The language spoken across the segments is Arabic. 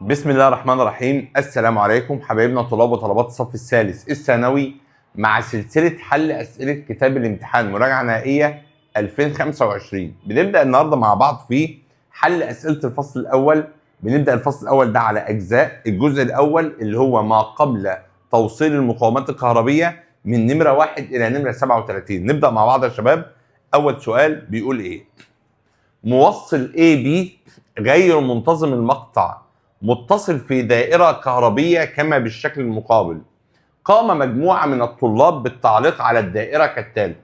بسم الله الرحمن الرحيم. السلام عليكم حبايبنا طلاب وطلبات الصف الثالث الثانوي مع سلسلة حل أسئلة كتاب الامتحان مراجعة نهائية 2025. بنبدأ النهاردة مع بعض في حل أسئلة الفصل الأول. بنبدأ الفصل الأول ده على أجزاء. الجزء الأول اللي هو ما قبل توصيل المقاومات الكهربية من نمرة 1 إلى نمرة 37. نبدأ مع بعض يا شباب. أول سؤال بيقول إيه؟ موصل AB غير منتظم المقطع متصل في دائرة كهربية كما بالشكل المقابل. قام مجموعة من الطلاب بالتعليق على الدائرة كالتالي.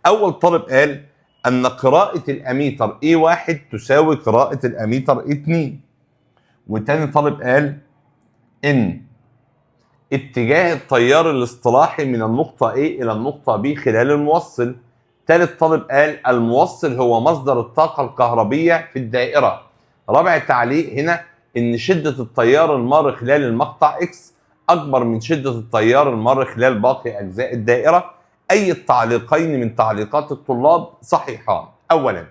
أول طالب قال أن قراءة الأميتر E1 تساوي قراءة الأميتر E2. وتاني طالب قال إن اتجاه التيار الاصطلاحي من النقطة A إلى النقطة B خلال الموصل. تالت طالب قال الموصل هو مصدر الطاقة الكهربية في الدائرة. رابع تعليق هنا إن شدة التيار المار خلال المقطع X أكبر من شدة التيار المار خلال باقي أجزاء الدائرة. أي التعليقين من تعليقات الطلاب صحيحان؟ أولا،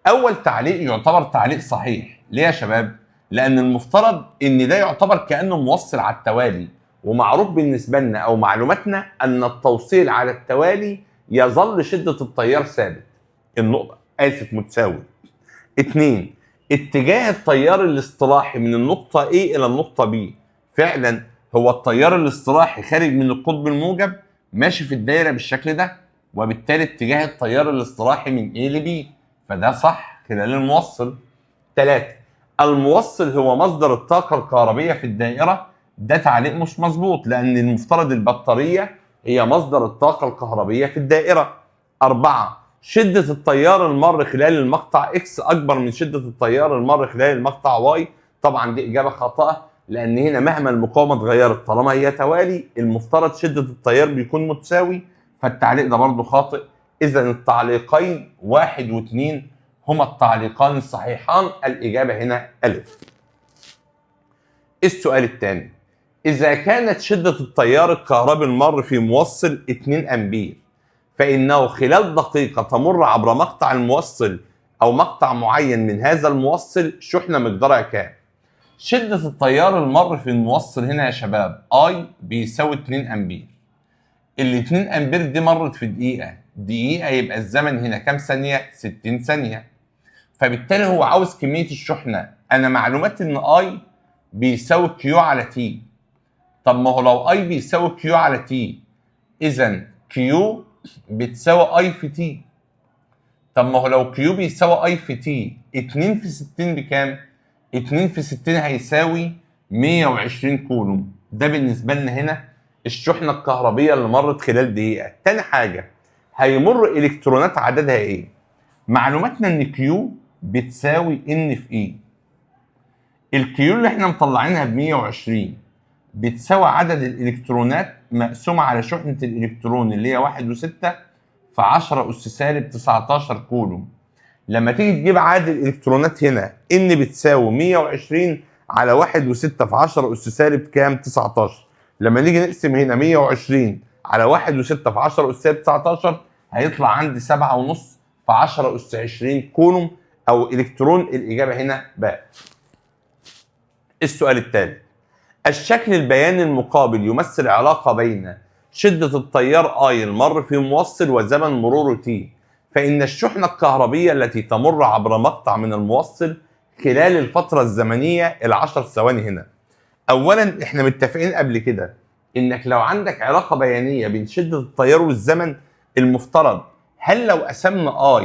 أول تعليق يعتبر تعليق صحيح. ليه يا شباب؟ لأن المفترض إن ده يعتبر كأنه موصل على التوالي، ومعروف بالنسبة لنا أو معلوماتنا أن التوصيل على التوالي يظل شدة التيار ثابت. النقطة متساوي. 2. اتجاه التيار الاصطلاحي من النقطة A إلى النقطة B. فعلا هو التيار الاصطلاحي خارج من القطب الموجب ماشي في الدايرة بالشكل ده، وبالتالي اتجاه التيار الاصطلاحي من A ل B، فده صح خلال الموصل. 3. الموصل هو مصدر الطاقة الكهربية في الدائرة. ده تعليق مش مظبوط، لأن المفترض البطارية هي مصدر الطاقة الكهربية في الدائرة. 4. شدة التيار المر خلال المقطع X أكبر من شدة التيار المر خلال المقطع Y. طبعا دي إجابة خاطئة، لأن هنا مهما المقاومة اتغيرت طالما هي توالي المفترض شدة التيار بيكون متساوي، فالتعليق ده برضه خاطئ. إذا التعليقين 1 و2 هما التعليقان الصحيحان. الإجابة هنا ألف. السؤال الثاني، إذا كانت شدة التيار الكهربي المر في موصل 2 أمبير فإنه خلال دقيقة تمر عبر مقطع الموصل أو مقطع معين من هذا الموصل شحنة مقدارها كام؟ شدة التيار المر في الموصل هنا يا شباب I بيساوي 2 أمبير. ال 2 أمبير دي مرت في دقيقة يبقى الزمن هنا كام ثانية؟ 60 ثانية. فبالتالي هو عاوز كمية الشحنة. أنا معلوماتي إن I بيساوي Q على T. طب ما هو لو I بيساوي Q على T إذا Q بتساوي I في T. طب ما هو لو Q بيساوي I في T 2 في 60 بكام؟ 2 في 60 هيساوي 120 كولوم. ده بالنسبة لنا هنا الشحنة الكهربية اللي مرت خلال دقيقة. تاني حاجة، هيمر إلكترونات عددها إيه؟ معلوماتنا إن Q بتساوي N في E. الكيو اللي احنا مطلعينها ب 120 بتساوي عدد الإلكترونات مقسومة على شحنة الإلكترون اللي هي 1.6 في 10 أس سالب 19 كولوم. لما تيجي تجيب عدد الإلكترونات هنا N بتساوي 120 على 1.6 في 10 أس سالب كام؟ 19. لما نيجي نقسم هنا 120 على 1.6 في 10 أس سالب 19 هيطلع عندي 7.5 في 10 أس 20 كولوم أو إلكترون. الإجابة هنا باء. السؤال الثالث، الشكل البياني المقابل يمثل علاقة بين شدة التيار I المر في موصل وزمن مروره T. فإن الشحنة الكهربية التي تمر عبر مقطع من الموصل خلال الفترة الزمنية 10 ثواني هنا. أولا احنا متفقين قبل كده إنك لو عندك علاقة بيانية بين شدة التيار والزمن المفترض هل لو قسمنا I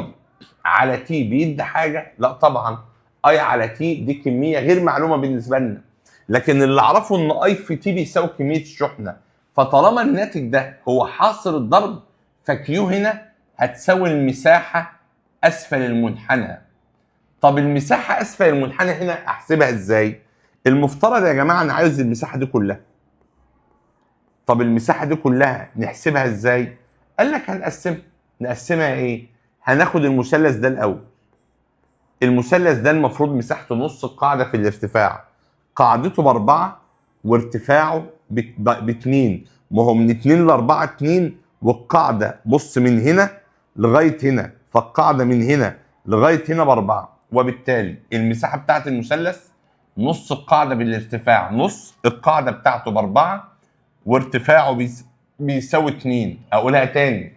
على T بيدي حاجة؟ لا طبعا. I على T دي كمية غير معلومة بالنسبة لنا، لكن اللي اعرفه ان I في T بيساوي كمية الشحنة. فطالما الناتج ده هو حاصل الضرب فكيو هنا هتساوي المساحة أسفل المنحنى. طب المساحة أسفل المنحنى هنا أحسبها إزاي؟ المفترض يا جماعة أنا عايز المساحة دي كلها. طب المساحة دي كلها نحسبها إزاي؟ قال لك نقسمها إيه؟ هناخد المثلث ده الأول. المثلث ده المفروض مساحته نص القاعدة في الارتفاع. قاعدته ب4 وارتفاعه ب2. ما هو من 2 ل4 2، والقاعدة بص من هنا لغاية هنا، فالقاعدة من هنا لغاية هنا ب4، وبالتالي المساحة بتاعت المثلث نص القاعدة بالارتفاع، نص القاعدة بتاعته ب4 وارتفاعه بيساوي 2. أقولها تاني،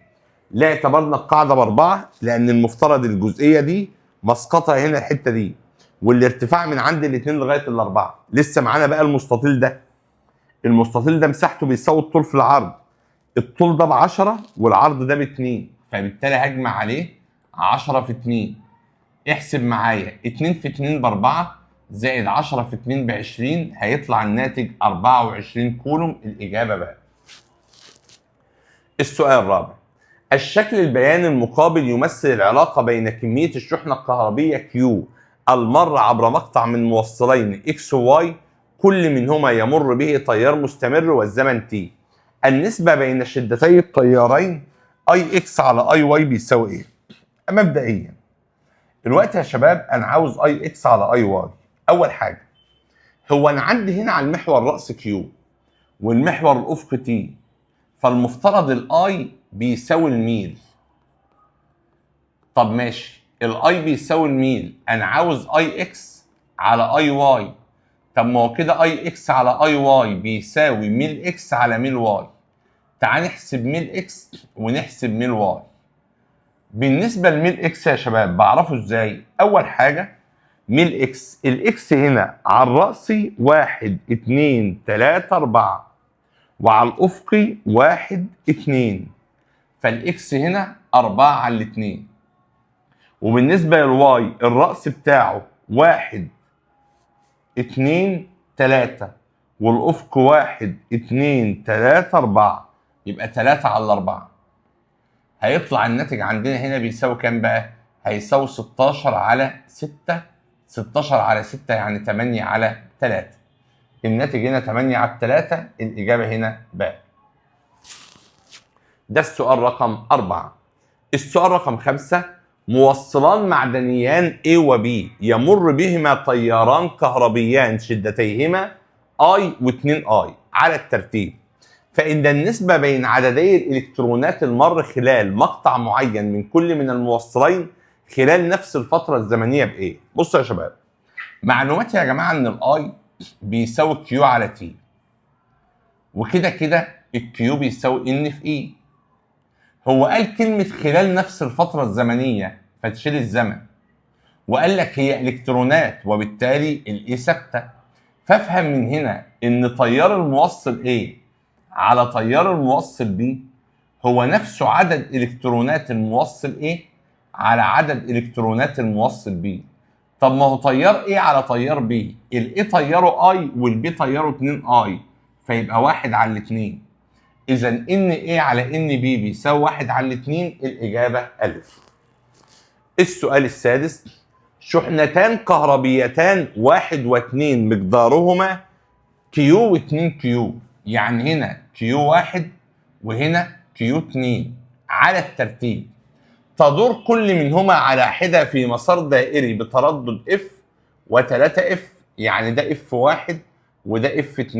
لا اعتبرنا القاعدة ب4 لأن المفترض الجزئية دي مسقطها هنا الحتة دي، والارتفاع من عند الاتنين لغاية ال4. لسه معانا بقى المستطيل ده. المستطيل ده مساحته بيساوي الطول في العرض، الطول ده ب10 والعرض ده ب2، فبالتالي هجمع عليه 10 في 2. احسب معايا 2 في 2 ب4 زائد 10 في 2 ب20، هيطلع الناتج 24 كولوم. الإجابة بقى. السؤال الرابع، الشكل البياني المقابل يمثل العلاقة بين كمية الشحنة الكهربية Q المر عبر مقطع من موصلين X و Y كل منهما يمر به تيار مستمر والزمن T. النسبة بين شدتي التيارين IX على IY بيساوي ايه؟ مبدئيا دلوقتي يا شباب انا عاوز IX على IY. اول حاجة، هو انا عندي هنا على المحور رأس Q والمحور الافقي T، فالمفترض الاي بيساوي الميل. طب ماشي، الاي بيساوي الميل، انا عاوز اي اكس على اي واي. طب ما هو كده اي اكس على اي واي بيساوي ميل اكس على ميل واي. تعال نحسب ميل اكس ونحسب ميل واي. بالنسبه لميل اكس يا شباب بعرفه ازاي؟ اول حاجه ميل اكس، الاكس هنا على الرأسي 1 2 3 4 وعلى الافقي 1 2، فالاكس هنا 4 على 2. وبالنسبه للواي الرأس بتاعه 1 2 3 والافق 1 2 3 4، يبقى 3 على 4. هيطلع الناتج عندنا هنا بيساوي كام بقى؟ هيساوي 16 على 6. 16 على 6 يعني 8 على 3. الناتج هنا 8 على 3. الإجابة هنا باء. ده السؤال رقم 4. السؤال رقم 5، موصلان معدنيان A و B يمر بهما تياران كهربيان شدتيهما I و 2I على الترتيب، فإن النسبة بين عددي الإلكترونات المر خلال مقطع معين من كل من الموصلين خلال نفس الفترة الزمنية بإيه؟ بصوا يا شباب، معلوماتي يا جماعة إن الآي بيساوي Q على T، وكده كده الكيو بيساوي N في E. هو قال كلمة خلال نفس الفترة الزمنية فتشيل الزمن، وقال لك هي إلكترونات وبالتالي الإي ثابتة، فافهم من هنا إن تيار الموصل A على تيار الموصل B هو نفسه عدد إلكترونات الموصل A على عدد إلكترونات الموصل B. طب ما هو تيار A على تيار B، ال A تياره I وال B تياره 2I، فيبقى 1 على 2. إذا إن A على إن B بيساوي 1 على 2. الإجابة ألف. السؤال السادس، شحنتان كهربيتان 1 و 2 مقدارهما كيو و 2 كيو، يعني هنا كيو 1 وهنا كيو 2 على الترتيب، تدور كل منهما على حدة في مسار دائري بتردد F و3 F، يعني ده F1 وده F2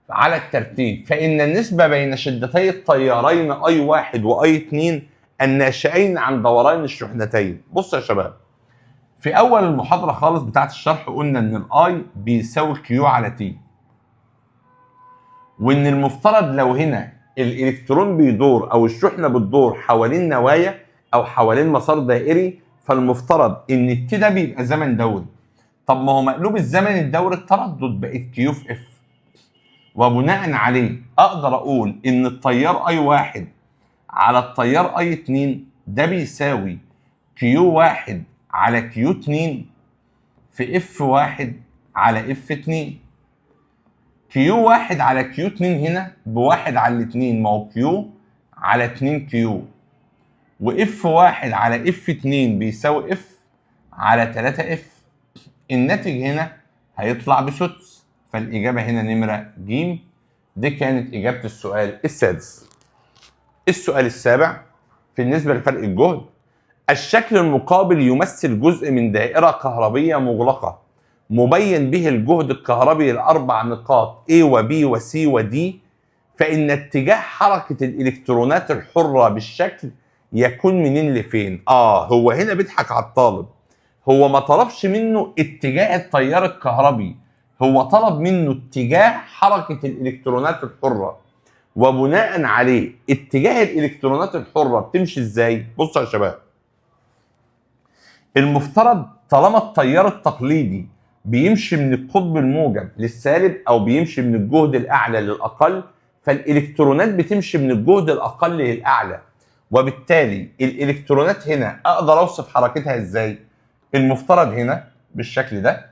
على الترتيب، فإن النسبة بين شدتي التيارين I1 و I2 الناشئين عن دوران الشحنتين. بص يا شباب، في أول المحاضرة خالص بتاعت الشرح قلنا إن الآي بيساوي كيو على تي، وإن المفترض لو هنا الإلكترون بيدور أو الشحنة بتدور حوالين نوايا أو حوالين مسار دائري، فالمفترض إن التي ده بيبقى زمن دوري. طب ما هو مقلوب الزمن الدوري التردد بقت كيو في اف، وبناء عليه اقدر اقول ان التيار اي 1 على التيار اي 2 ده بيساوي كيو 1 على كيو 2 في اف 1 على اف 2. كيو 1 على كيو 2 هنا بواحد على 2، ما هو كيو على 2 كيو، واف 1 على اف 2 بيساوي اف على 3 اف. الناتج هنا هيطلع بسدس، فالاجابه هنا نمره ج. دي كانت إجابة السؤال السادس. السؤال السابع، بالنسبة لفرق الجهد، الشكل المقابل يمثل جزء من دائرة كهربية مغلقة مبين به الجهد الكهربي ل4 نقاط A و B و C و D، فإن اتجاه حركة الإلكترونات الحرة بالشكل يكون منين لفين؟ هو هنا بيضحك على الطالب، هو ما طلبش منه اتجاه التيار الكهربي، هو طلب منه اتجاه حركة الإلكترونات الحرة، وبناء عليه اتجاه الإلكترونات الحرة بتمشي ازاي؟ بصوا يا شباب، المفترض طالما التيار التقليدي بيمشي من القطب الموجب للسالب او بيمشي من الجهد الاعلى للاقل، فالالكترونات بتمشي من الجهد الاقل للاعلى، وبالتالي الالكترونات هنا اقدر اوصف حركتها ازاي؟ المفترض هنا بالشكل ده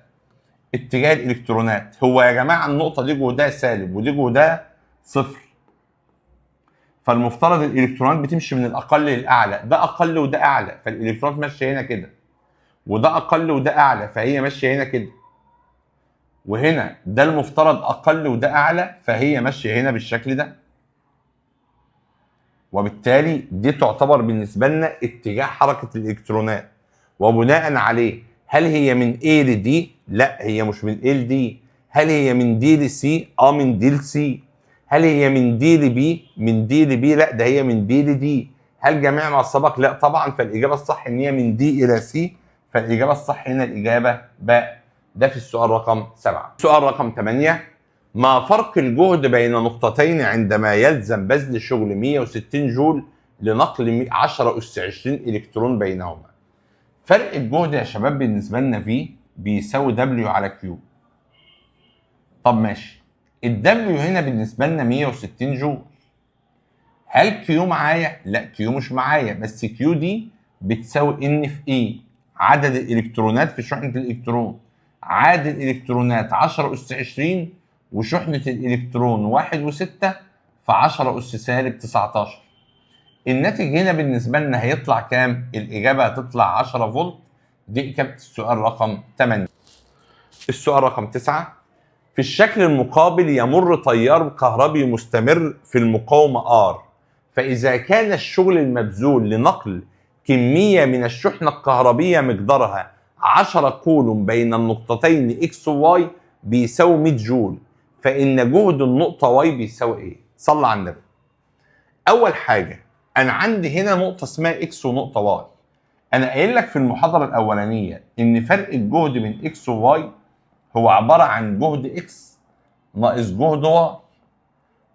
اتجاه الالكترونات، هو يا جماعه النقطه دي جهدها سالب ودي جهدها صفر، فالمفترض الالكترونات بتمشي من الاقل للاعلى، ده اقل وده اعلى، فالالكترونات ماشيه هنا كده، وده اقل وده اعلى فهي ماشيه هنا كده، وهنا ده المفترض اقل وده اعلى فهي ماشيه هنا بالشكل ده، وبالتالي دي تعتبر بالنسبه لنا اتجاه حركه الالكترونات. وبناء عليه هل هي من A ل D؟ لا هي مش من A ل D. هل هي من D ل C؟ من D ل C. هل هي من D ل B؟ من D ل B؟ لا ده هي من B ل D. هل جميع ما سبق؟ لا طبعا، فالاجابه الصح ان هي من D الى C، فالاجابه الصح هنا الاجابه باء. ده في السؤال رقم 7. السؤال رقم 8، ما فرق الجهد بين نقطتين عندما يلزم بذل شغل 160 جول لنقل 10 أس 20 إلكترون بينهما؟ فرق الجهد يا شباب بالنسبة لنا V بيساوي W على Q. طب ماشي، ال W هنا بالنسبة لنا 160 جول. هل Q معايا؟ لا Q مش معايا، بس Q دي بتساوي N في E، عدد الإلكترونات في شحنة الإلكترون. عدد الإلكترونات 10 أس 20، وشحنة الإلكترون 1 و6 في 10 أس سالب 19. الناتج هنا بالنسبة لنا هيطلع كام؟ الإجابة هتطلع 10 فولت. دي إجابة السؤال رقم 8. السؤال رقم 9، في الشكل المقابل يمر تيار كهربي مستمر في المقاومة R، فإذا كان الشغل المبذول لنقل كمية من الشحنة الكهربية مقدارها 10 كولوم بين النقطتين X و Y بيساوي 100 جول، فإن جهد النقطة Y بيساوي إيه؟ صلى على النبي. أول حاجة أنا عندي هنا نقطة اسمها X ونقطة Y. أنا قايل لك في المحاضرة الأولانية إن فرق الجهد بين X و Y هو عبارة عن جهد X ناقص جهد Y،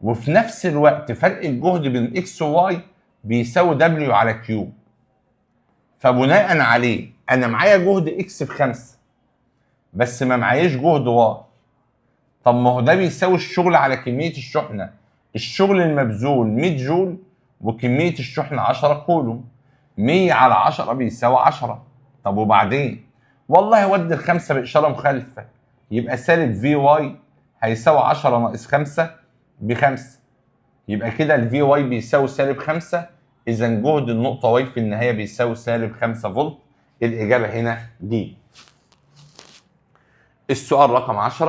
وفي نفس الوقت فرق الجهد بين X و Y بيساوي W على Q. فبناء عليه أنا معايا جهد X ب5 بس ما معايش جهد Y. طب ما هو ده بيساوي الشغل على كمية الشحنة. الشغل المبذول 100 جول وكمية الشحنة 10 كولوم، 100 على 10 بيساوي 10. طب وبعدين؟ والله ودي ال5 بإشارة مخالفة، يبقى سالب في واي هيساوي 10 ناقص 5 ب5، يبقى كده الفي واي بيساوي سالب 5، إذا جهد النقطة واي في النهاية بيساوي سالب 5 فولت. الإجابة هنا دي. السؤال رقم 10،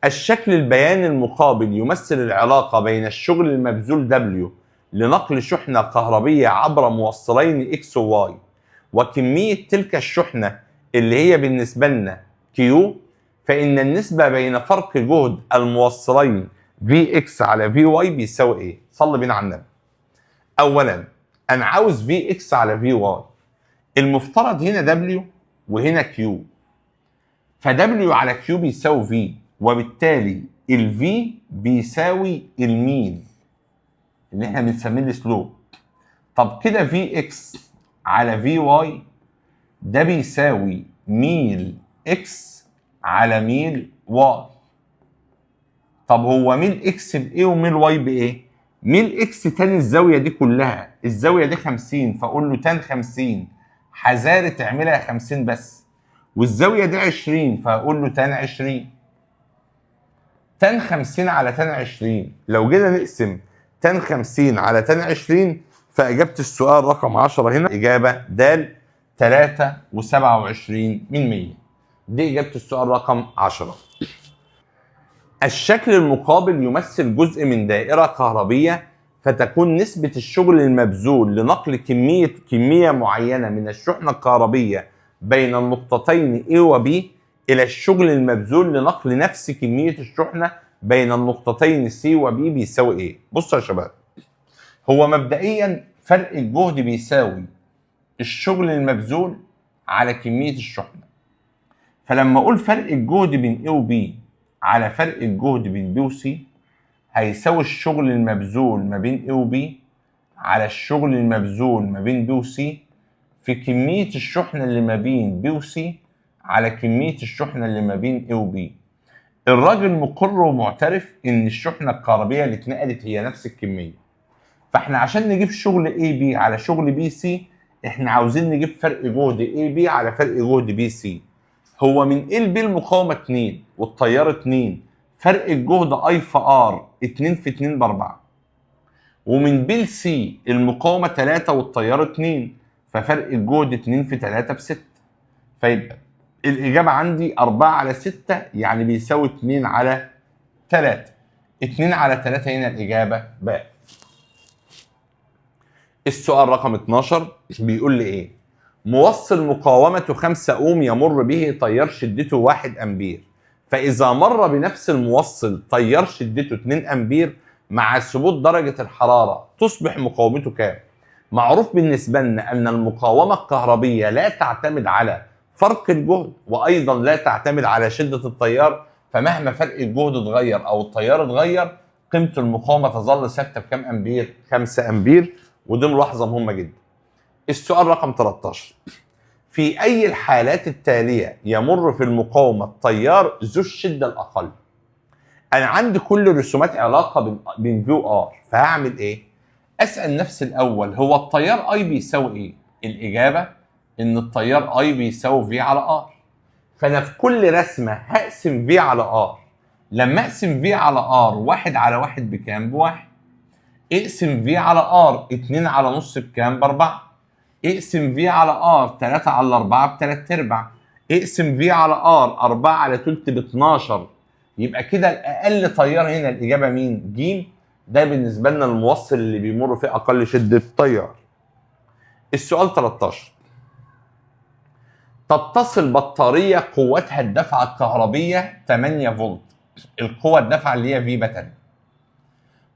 الشكل البياني المقابل يمثل العلاقة بين الشغل المبذول W لنقل شحنة كهربية عبر موصلين X و Y وكمية تلك الشحنة اللي هي بالنسبة لنا Q، فإن النسبة بين فرق جهد الموصلين Vx على Vy بيساوي إيه؟ صلي بينا على النبي. أولاً أنا عاوز Vx على Vy، المفترض هنا W وهنا Q، فW على Q بيساوي V، وبالتالي ال V بيساوي الميل اللي احنا بنسميه السلوب. طب كده Vx على Vy ده بيساوي ميل X على ميل Y. طب هو ميل X بإيه وميل Y بإيه؟ ميل X تاني الزاوية دي كلها، الزاوية دي 50، فأقول له تان 50 حذاري تعملها 50 بس، والزاوية دي 20 فأقول له تان 20. تان 50 على تان 20 لو جينا نقسم تان 50 على تان 20 فإجابة السؤال رقم 10 هنا إجابة د 3.27%. دي إجابة السؤال رقم 10. الشكل المقابل يمثل جزء من دائرة كهربية، فتكون نسبة الشغل المبذول لنقل كمية معينة من الشحنة الكهربية بين النقطتين A و B إلى الشغل المبذول لنقل نفس كمية الشحنة بين النقطتين C و B بيساوي إيه؟ بصوا يا شباب، هو مبدئيا فرق الجهد بيساوي الشغل المبذول على كمية الشحنة. فلما اقول فرق الجهد بين A و B على فرق الجهد بين B و C هيساوي الشغل المبذول ما بين A و B على الشغل المبذول ما بين B و C في كمية الشحنة اللي ما بين B و C على كمية الشحنة اللي ما بين A و B. الراجل مقر ومعترف ان الشحنة الكهربية اللي اتنقلت هي نفس الكمية. فاحنا عشان نجيب شغل AB على شغل BC احنا عاوزين نجيب فرق جهد AB على فرق جهد BC. هو من A ل B المقاومة 2 والتيار 2، فرق الجهد I في R 2 في 2 ب4. ومن B ل C المقاومة 3 والتيار 2، ففرق الجهد 2 في 3 ب6. فيبقى الإجابة عندي 4 على 6 يعني بيساوي 2 على 3. 2 على 3 هنا الإجابة ب. السؤال رقم 12 بيقول لي إيه؟ موصل مقاومته 5 أوم يمر به تيار شدته 1 أمبير، فإذا مر بنفس الموصل تيار شدته 2 أمبير مع ثبوت درجة الحرارة تصبح مقاومته كام؟ معروف بالنسبة لنا أن المقاومة الكهربية لا تعتمد على فرق الجهد وأيضا لا تعتمد على شدة التيار، فمهما فرق الجهد اتغير أو التيار اتغير قيمة المقاومة تظل ثابتة بكام أمبير؟ 5 أمبير، ودي ملاحظة مهمة جدا. السؤال رقم 13 في أي الحالات التالية يمر في المقاومة التيار ذو الشدة الأقل؟ أنا عندي كل رسومات علاقة بين في و ار، فهعمل إيه؟ أسأل نفسي الأول هو التيار أي بيساوي إيه؟ الإجابة إن التيار أي بيساوي في على ار. فأنا في كل رسمة هقسم في على ار. لما أقسم في على ار 1 على 1 بكام؟ بواحد. اقسم في على ار 2 على نص بكام؟ ب4. اقسم في على ار 3 على 4 ب3/4. اقسم في على ار 4 على تلت ب12. يبقى كده الأقل تيار هنا الإجابة مين؟ ج. ده بالنسبة لنا الموصل اللي بيمر فيه أقل شدة تيار. السؤال 13 تتصل بطارية قوتها الدفعة الكهربية 8 فولت، القوة الدفعة اللي هي في باتري،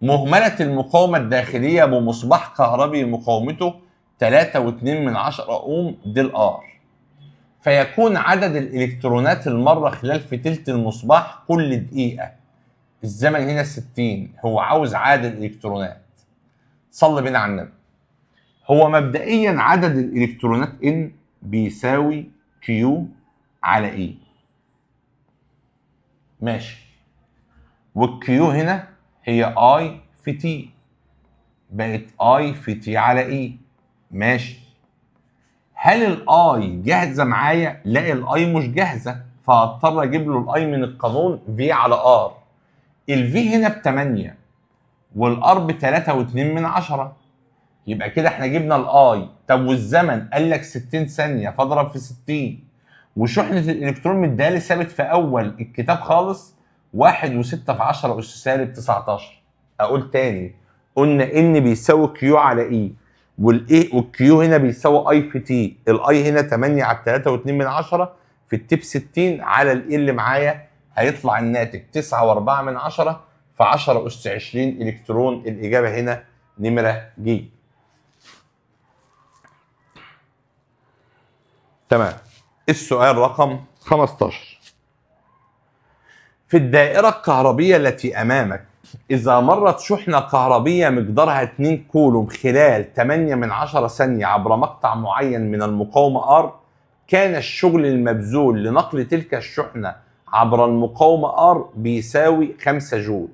مهملة المقاومة الداخلية بمصباح كهربي مقاومته 3.2 أوم دي الآر، فيكون عدد الإلكترونات المرة خلال فتيلة المصباح كل دقيقة. الزمن هنا 60، هو عاوز عدد الإلكترونات. صلي بينا على النبي. هو مبدئيا عدد الإلكترونات N بيساوي Q على E. ماشي. والكيو هنا هي I في T، بقت I في T على E. ماشي. هل الاي جاهزه معايا؟ لا، الاي مش جاهزه، فهضطر اجيب له الاي من القانون في على ار. الفي هنا ب8 والار ب 3.2. يبقى كده احنا جبنا الاي. طب والزمن؟ قال لك 60 ثانيه، فاضرب في 60. وشحنه الالكترون مديها لي ثابت في اول الكتاب خالص 1.6 في 10 اس سالب 19. اقول تاني، قلنا ان بيساوي كيو على اي، والاي والكيو هنا بيساوي اي في تي. الاي هنا 8 على 3.2 في التيب 60 على الاي اللي معايا، هيطلع الناتج 9.4 في 10 اس 20 الكترون. الاجابه هنا نمره ج. تمام. السؤال رقم 15 في الدائره الكهربيه التي امامك إذا مرت شحنة كهربية مقدارها 2 كولوم خلال 8 ثانية عبر مقطع معين من المقاومة R، كان الشغل المبذول لنقل تلك الشحنة عبر المقاومة R بيساوي 5 جول،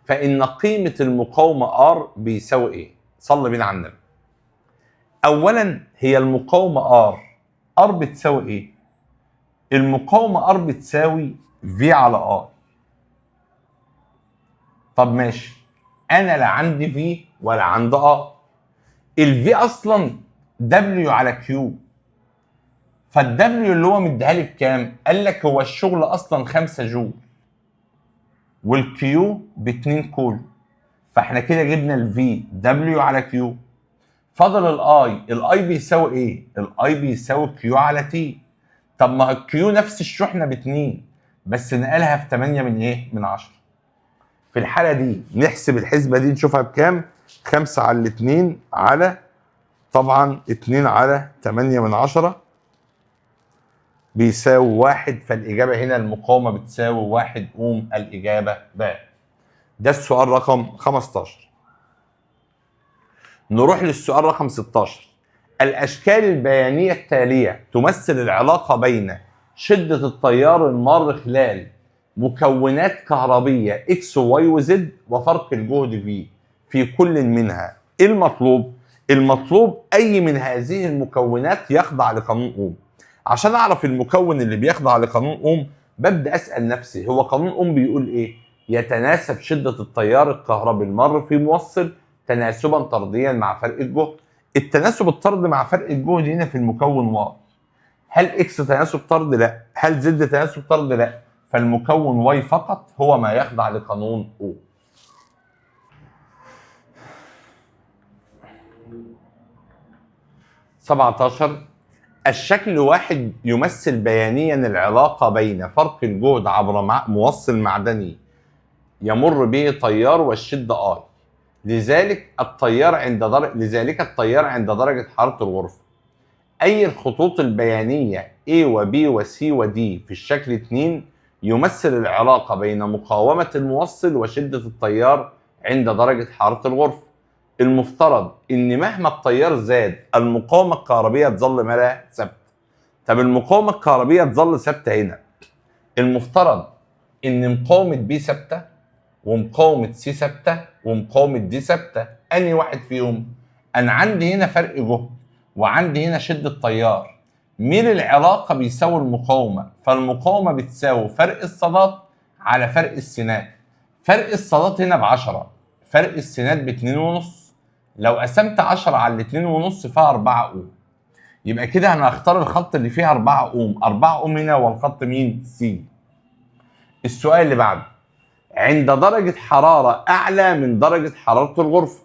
فإن قيمة المقاومة R بيساوي إيه؟ صلي بينا على النبي. أولاً هي المقاومة R بتساوي إيه؟ المقاومة R بتساوي V على R. طب ماشي، انا لا عندي في ولا عندي الفي اصلا دبليو على كيو، فالدبليو اللي هو مديها لي بكام؟ قال لك هو الشغل اصلا 5 جول والكيو ب2 كول، فاحنا كده جبنا الفي دبليو على كيو. فاضل الاي بيساوي ايه؟ الاي بيساوي كيو على تي. طب ما الكيو نفس الشحنه ب2 بس نقلها في 8 من ايه؟ من 10. في الحالة دي نحسب الحسبة دي نشوفها بكام؟ 5 على 2 على طبعا 2 على 8 من 10 بيساوي 1، فالإجابة هنا المقاومة بتساوي 1 أوم، الإجابة ب. ده السؤال رقم 15. نروح للسؤال رقم 16. الأشكال البيانية التالية تمثل العلاقة بين شدة التيار المار خلال مكونات كهربية X و Y و Z وفرق الجهد في كل منها. إيه المطلوب؟ المطلوب أي من هذه المكونات يخضع لقانون أوم. عشان أعرف المكون اللي بيخضع لقانون أوم ببدأ أسأل نفسي هو قانون أوم بيقول إيه؟ يتناسب شدة التيار الكهربي المر في موصل تناسبا طرديا مع فرق الجهد. التناسب الطردي مع فرق الجهد هنا في المكون واي. هل اكس تناسب طردي؟ لا. هل زد تناسب طردي؟ لا. فالمكون واي فقط هو ما يخضع لقانون او. – 17. الشكل واحد يمثل بيانيا العلاقة بين فرق الجهد عبر موصل معدني يمر به تيار والشدة I. لذلك التيار عند درجة حرارة الغرفة. أي الخطوط البيانية A و B و C و D في الشكل 2 يمثل العلاقة بين مقاومة الموصل وشدة التيار عند درجة حرارة الغرفة. المفترض إن مهما التيار زاد المقاومة الكهربية تظل مالها ثابتة. طب المقاومة الكهربية تظل ثابتة هنا. المفترض إن مقاومة B ثابتة ومقاومة C ثابتة ومقاومة D ثابتة. أنهي واحد فيهم؟ أنا عندي هنا فرق جهد وعندي هنا شدة تيار. مين العلاقة بيساوي المقاومة؟ فالمقاومة بتساوي فرق الصادات على فرق السينات. فرق الصادات هنا ب10، فرق السينات ب2.5. لو قسمت 10 على 2.5 فيها 4 أوم. يبقى كده أنا هختار الخط اللي فيه 4 أوم. 4 أوم هنا هو الخط مين؟ سي. السؤال اللي بعده. عند درجة حرارة أعلى من درجة حرارة الغرفة.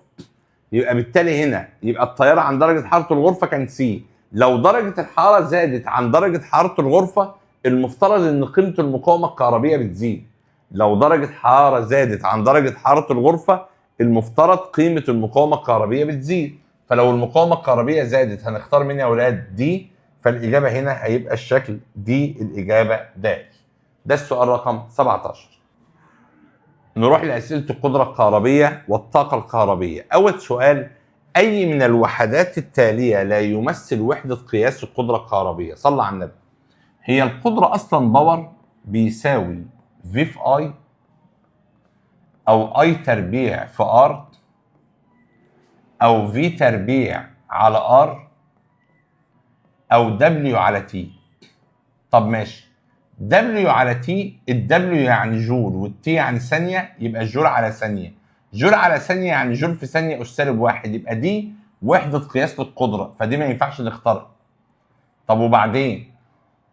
يبقى بالتالي هنا يبقى التيار عن درجة حرارة الغرفة كان سي. لو درجة الحرارة زادت عن درجة حرارة الغرفة المفترض ان قيمة المقاومة الكهربية بتزيد. لو درجة حرارة زادت عن درجة حرارة الغرفة المفترض قيمة المقاومة الكهربية بتزيد. فلو المقاومة الكهربية زادت هنختار مين يا ولاد؟ دي. فالإجابة هنا هيبقى الشكل دي، الإجابة د. ده السؤال رقم 17. نروح لأسئلة القدرة الكهربية والطاقة الكهربية. أول سؤال: أي من الوحدات التالية لا يمثل وحدة قياس القدرة الكهربية؟ صلى على النبي. هي القدرة أصلا باور بيساوي في اي أو اي تربيع في ار أو في تربيع على ار أو دبليو على تي. طب ماشي، دبليو على تي، الدبليو يعني جول والتي يعني ثانية، يبقى جول على ثانية. جول على ثانية يعني جول في ثانية أس -1، يبقى دي وحدة قياس للقدرة، فدي ما ينفعش نختارها. طب وبعدين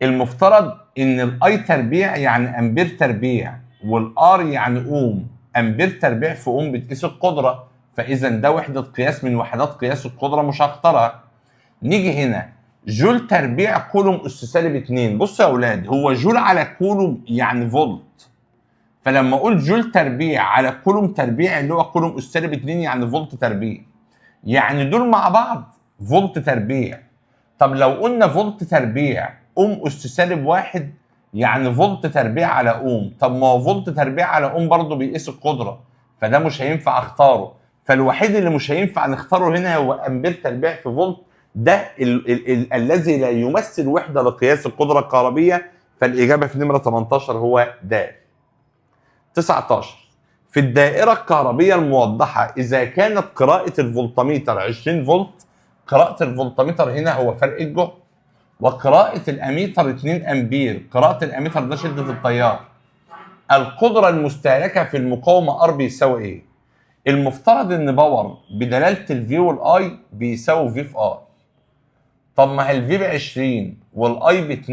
المفترض إن الأي تربيع يعني أمبير تربيع والآر يعني أوم. أمبير تربيع في أوم بتقيس القدرة، فإذا ده وحدة قياس من وحدات قياس القدرة مش هختارها. نيجي هنا جول تربيع كولوم أس -2. بصوا يا أولاد، هو جول على كولوم يعني فولت، فلما أقول جول تربيع على كولوم تربيع اللي هو كولوم أس -2 يعني فولت تربيع، يعني دول مع بعض فولت تربيع. طب لو قلنا فولت تربيع أوم أس -1 يعني فولت تربيع على أوم. طب ما هو فولت تربيع على أوم برضه بيقيس القدرة، فده مش هينفع أختاره. فالوحيد اللي مش هينفع نختاره هنا هو أمبير تربيع في فولت، ده الذي لا يمثل وحدة لقياس القدرة الكهربية. فالإجابة في نمرة 18 هو د. 19. في الدائرة الكهربية الموضحة إذا كانت قراءة الفولتميتر 20 فولت، قراءة الفولتميتر هنا هو فرق الجهد، وقراءة الأميتر 2 أمبير، قراءة الأميتر ده شدة التيار. القدرة المستهلكة في المقاومة R بيساوي إيه؟ المفترض إن باور بدلالة الفي والآي بيساوي في في آر. طب ما هي الفي ب20 والاي ب2،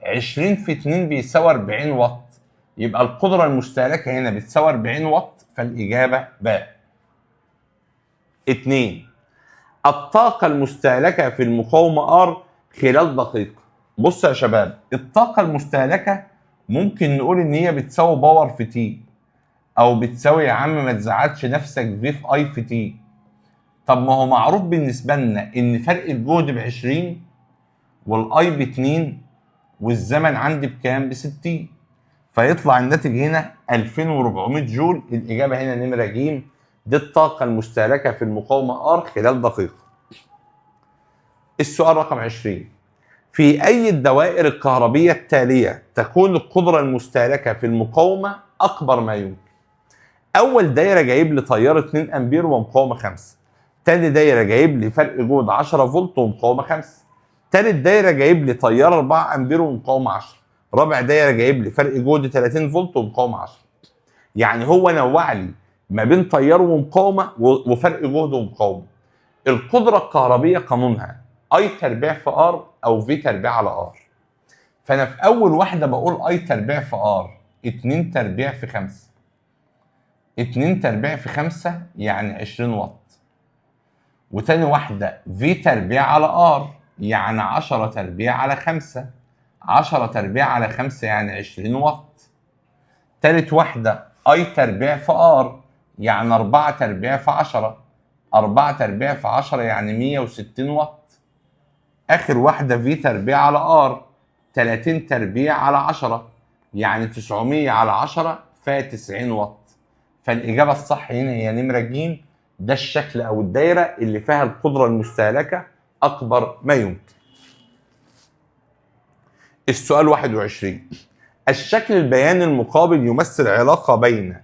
20 في 2 بيساوي 40 واط، يبقى القدرة المستهلكة هنا بتساوي 40 واط، فالإجابة ب. 2. الطاقة المستهلكة في المقاومة R خلال دقيقة. بص يا شباب، الطاقة المستهلكة ممكن نقول إن هي بتساوي باور في تي، أو بتساوي يا عم ما تزعلش نفسك في اي في تي. طب ما هو معروف بالنسبة لنا إن فرق الجهد ب20 والاي ب2 والزمن عندي بكام؟ ب 60. فيطلع الناتج هنا 2400 جول. الاجابه هنا نمره ج. دي الطاقه المستهلكه في المقاومه ار خلال دقيقه. السؤال رقم 20. في اي الدوائر الكهربيه التاليه تكون القدره المستهلكه في المقاومه اكبر ما يمكن؟ اول دايره جايب لي تيار 2 امبير ومقاومه 5. تاني دايره جايب لي فرق جهد 10 فولت ومقاومه 5. تالت دايره جايب لي تيار 4 امبير ومقاومه 10. رابع دايره جايب لي فرق جهد 30 فولت ومقاومه 10. يعني هو نوع لي ما بين تيار ومقاومه وفرق جهد ومقاومه. القدره الكهربيه قانونها اي تربيع في ار او في تربيع على ار. فانا في اول واحده بقول اي تربيع في ار 2 تربيع في 5. 2 تربيع في 5 يعني 20 واط. وتاني واحده في تربيع على ار يعني 10 تربيع على 5. 10 تربيع على 5 يعني 20 واط. تالت واحده اي تربيع في ار يعني 4 تربيع في 10. 4 تربيع في 10 يعني 160 واط. اخر واحده في تربيع على ار 30 تربيع على 10 يعني 900 على 10 فيها 90 واط. فالاجابه الصح هنا هي نمره ج. ده الشكل او الدايره اللي فيها القدره المستهلكه اكبر ما يمكن. السؤال 21. الشكل البياني المقابل يمثل علاقه بين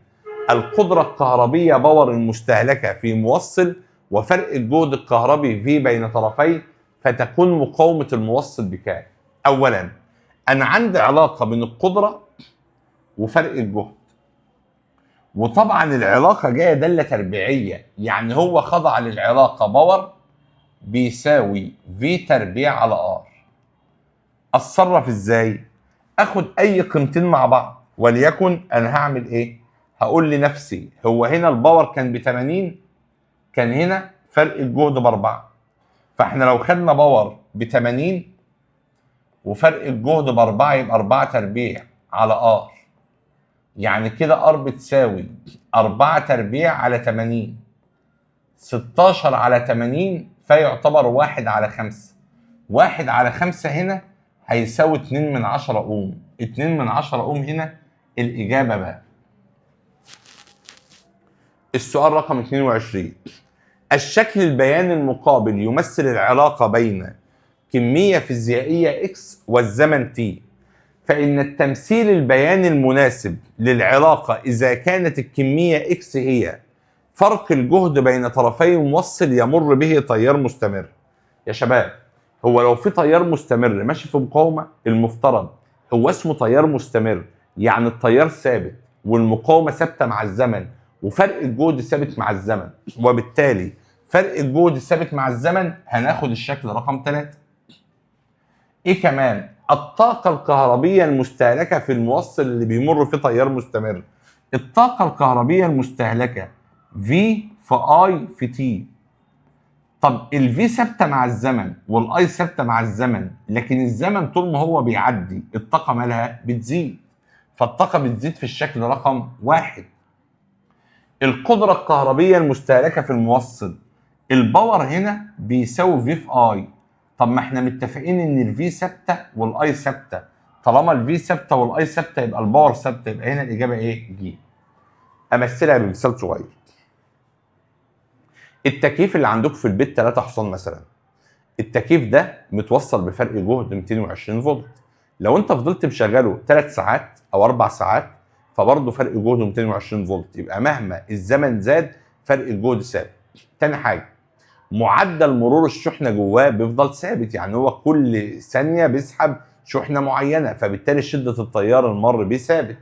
القدره الكهربيه باور المستهلكه في موصل وفرق الجهد الكهربي في بين طرفي، فتكون مقاومه الموصل بكام؟ اولا انا عندي علاقه بين القدره وفرق الجهد، وطبعا العلاقه جايه داله تربيعيه، يعني هو خضع للعلاقه باور بيساوي في تربيع على ار. اتصرف ازاي؟ اخد اي قيمتين مع بعض، وليكن انا هعمل ايه؟ هقول لنفسي هو هنا الباور كان ب 80، كان هنا فرق الجهد ب4. فاحنا لو خدنا باور ب 80 وفرق الجهد ب4 يبقى 4 تربيع على ار. يعني كده ار بتساوي 4 تربيع على 80. 16 على 80 فيعتبر 1 على 5. 1 على 5 هنا هيساوي 2 من 10 اوم. 2 من 10 اوم هنا الإجابة بقى. السؤال رقم 22. الشكل البياني المقابل يمثل العلاقة بين كمية فيزيائية x والزمن t، فإن التمثيل البياني المناسب للعلاقة إذا كانت الكمية x هي فرق الجهد بين طرفي موصل يمر به تيار مستمر. يا شباب هو لو في تيار مستمر ماشي في مقاومة، المفترض هو اسمه تيار مستمر، يعني التيار ثابت والمقاومة ثابتة مع الزمن وفرق الجهد ثابت مع الزمن، وبالتالي فرق الجهد ثابت مع الزمن هناخد الشكل رقم 3. ايه كمان؟ الطاقة الكهربية المستهلكة في الموصل اللي بيمر فيه تيار مستمر. الطاقة الكهربية المستهلكة V في I في T. طب الفي ثابته مع الزمن والاي ثابته مع الزمن، لكن الزمن طول ما هو بيعدي الطاقه مالها بتزيد، فالطاقه بتزيد في الشكل رقم 1. القدره الكهربيه المستهلكه في الموصل، الباور هنا بيساوي في في اي. طب ما احنا متفقين ان الفي ثابته والاي ثابته، طالما الفي ثابته والاي ثابته يبقى الباور ثابته، يبقى هنا الاجابه ايه؟ ج. امثلها بمثال صغير. التكييف اللي عندكم في البيت 3 حصان مثلا، التكييف ده متوصل بفرق جهد 220 فولت. لو انت فضلت مشغله 3 ساعات او 4 ساعات فبرضه فرق جهده 220 فولت، يبقى مهما الزمن زاد فرق الجهد ثابت. تاني حاجه معدل مرور الشحنه جواه بيفضل ثابت، يعني هو كل ثانيه بيسحب شحنه معينه، فبالتالي شده التيار المر بيه ثابت.